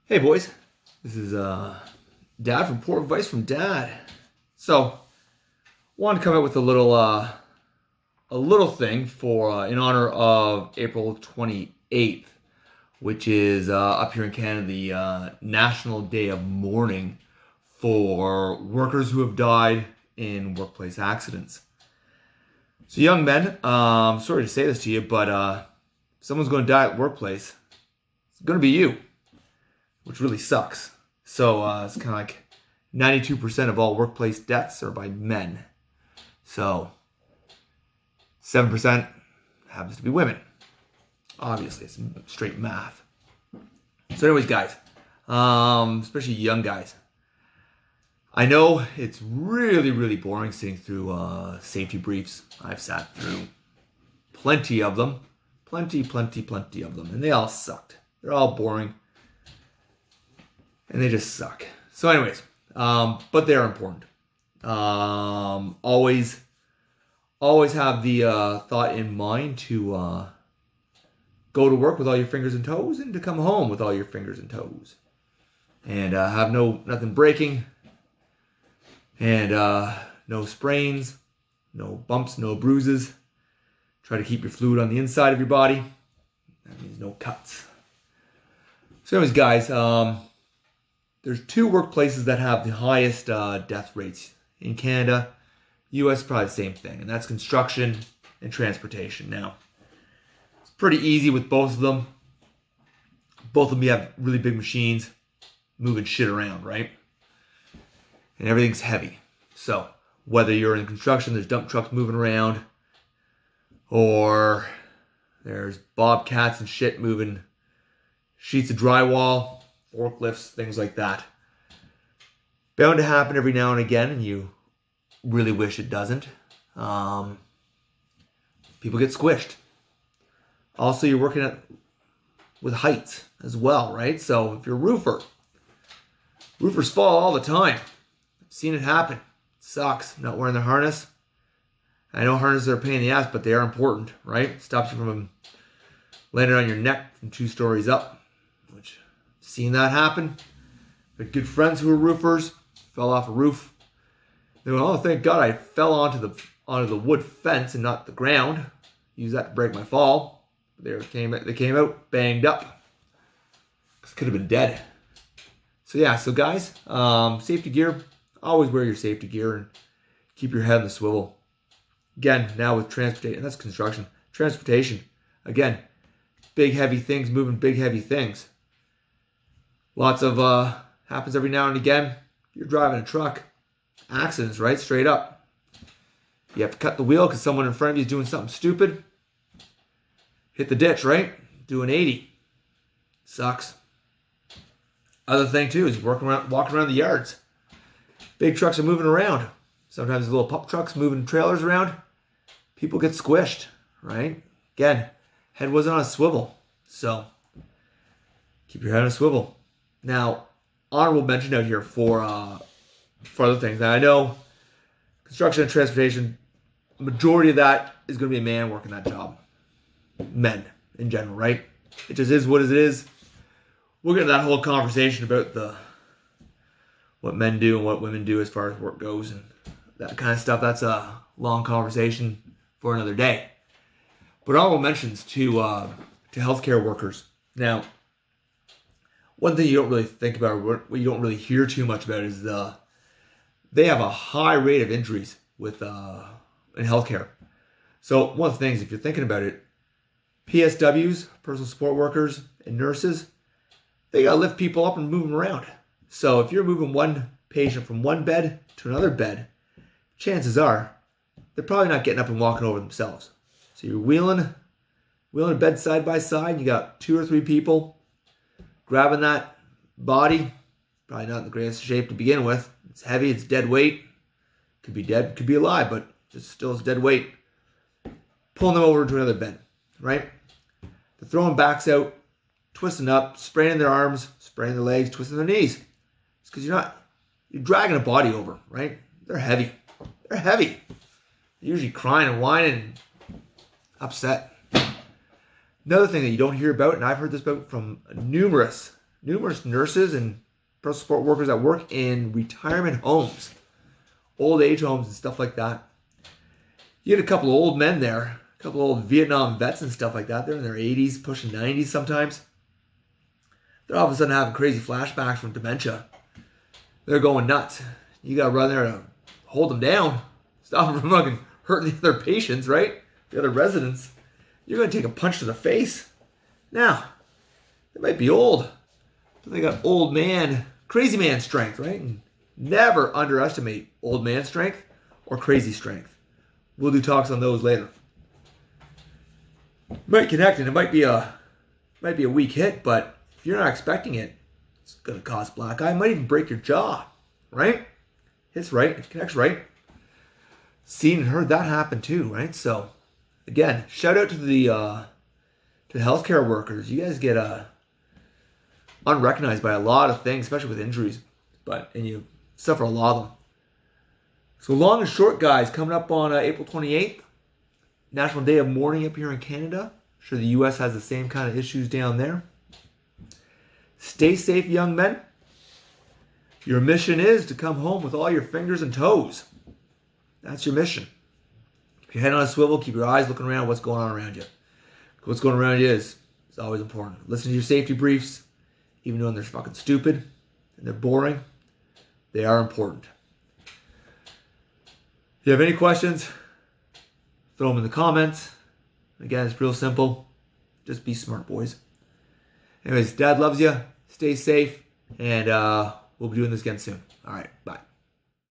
Hey boys, this is Dad from Poor Advice from Dad. So, wanted to come out with a little thing for in honor of April 28th, which is up here in Canada the National Day of Mourning for workers who have died in workplace accidents. So, young men, sorry to say this to you, but someone's going to die at the workplace. It's going to be you, which really sucks. So it's kind of like 92% of all workplace deaths are by men. So 7% happens to be women. Obviously, it's straight math. So anyways, guys, especially young guys, I know it's really, really boring sitting through safety briefs. I've sat through plenty of them. Plenty of them. And they all sucked. They're all boring. And they just suck. So anyways, but they're important. Always have the thought in mind to go to work with all your fingers and toes and to come home with all your fingers and toes. And have nothing breaking. And no sprains, no bumps, no bruises. Try to keep your fluid on the inside of your body. That means no cuts. So anyways, guys, there's two workplaces that have the highest death rates in Canada. US probably the same thing, and that's construction and transportation. Now, it's pretty easy with both of them. Both of them, you have really big machines moving shit around, right? And everything's heavy. So, whether you're in construction, there's dump trucks moving around, or there's bobcats and shit moving sheets of drywall, forklifts, things like that. Bound to happen every now and again, and you really wish it doesn't. People get squished. Also, you're working with heights as well, right? So if you're a roofer, roofers fall all the time. I've seen it happen. It sucks. Not wearing their harness. I know harnesses are a pain in the ass, but they are important, right? Stops you from landing on your neck from 2 stories up, which seen that happen. I had good friends who were roofers, fell off a roof. They went, "Oh, thank God I fell onto the wood fence and not the ground. Use that to break my fall." They came out banged up. Could have been dead. So yeah, so guys, safety gear. Always wear your safety gear and keep your head on the swivel. Again, now with transportation, and that's construction. Transportation, again, big heavy things moving big heavy things. Lots of happens every now and again. You're driving a truck, accidents, right? Straight up. You have to cut the wheel because someone in front of you is doing something stupid. Hit the ditch, right? Do an 80. Sucks. Other thing too is walking around the yards. Big trucks are moving around. Sometimes the little pup trucks moving trailers around. People get squished, right? Again, head wasn't on a swivel, so keep your head on a swivel. Now, honorable mention out here for other things. Now, I know construction and transportation, majority of that is going to be a man working that job. Men, in general, right? It just is what it is. We'll get into that whole conversation about what men do and what women do as far as work goes and that kind of stuff. That's a long conversation for another day. But honorable mentions to healthcare workers. Now, one thing you don't really think about, or what you don't really hear too much about, is they have a high rate of injuries with in healthcare. So one of the things, if you're thinking about it, PSWs, personal support workers, and nurses, they gotta lift people up and move them around. So if you're moving one patient from one bed to another bed, chances are they're probably not getting up and walking over themselves. So you're wheeling a bed side by side. You got 2 or 3 people grabbing that body, probably not in the greatest shape to begin with. It's heavy, it's dead weight. Could be dead, could be alive, but just still it's dead weight. Pulling them over to another bed, right? They're throwing backs out, twisting up, spraining their arms, spraining their legs, twisting their knees. It's because you're dragging a body over, right? They're heavy. They're heavy. They're usually crying and whining and upset. Another thing that you don't hear about, and I've heard this about from numerous numerous nurses and personal support workers that work in retirement homes, old age homes and stuff like that. You get a couple of old men there, a couple of old Vietnam vets and stuff like that. They're in their 80s, pushing 90s sometimes. They're all of a sudden having crazy flashbacks from dementia. They're going nuts. You got to run there to hold them down, stop them from fucking hurting the other patients, right? The other residents. You're going to take a punch to the face. Now, they might be old, but they got old man, crazy man strength, right? And never underestimate old man strength or crazy strength. We'll do talks on those later. Might connect, and it might be a weak hit, but if you're not expecting it, it's going to cause black eye. It might even break your jaw, right? Hits right, it connects right. Seen and heard that happen too, right? So, again, shout out to the healthcare workers. You guys get unrecognized by a lot of things, especially with injuries, and you suffer a lot of them. So, long and short, guys, coming up on April 28th, National Day of Mourning up here in Canada. I'm sure the U.S. has the same kind of issues down there. Stay safe, young men. Your mission is to come home with all your fingers and toes. That's your mission. Keep your head on a swivel. Keep your eyes looking around what's going on around you. What's going on around you is always important. Listen to your safety briefs, even though they're fucking stupid and they're boring. They are important. If you have any questions, throw them in the comments. Again, it's real simple. Just be smart, boys. Anyways, Dad loves you. Stay safe. And we'll be doing this again soon. All right. Bye.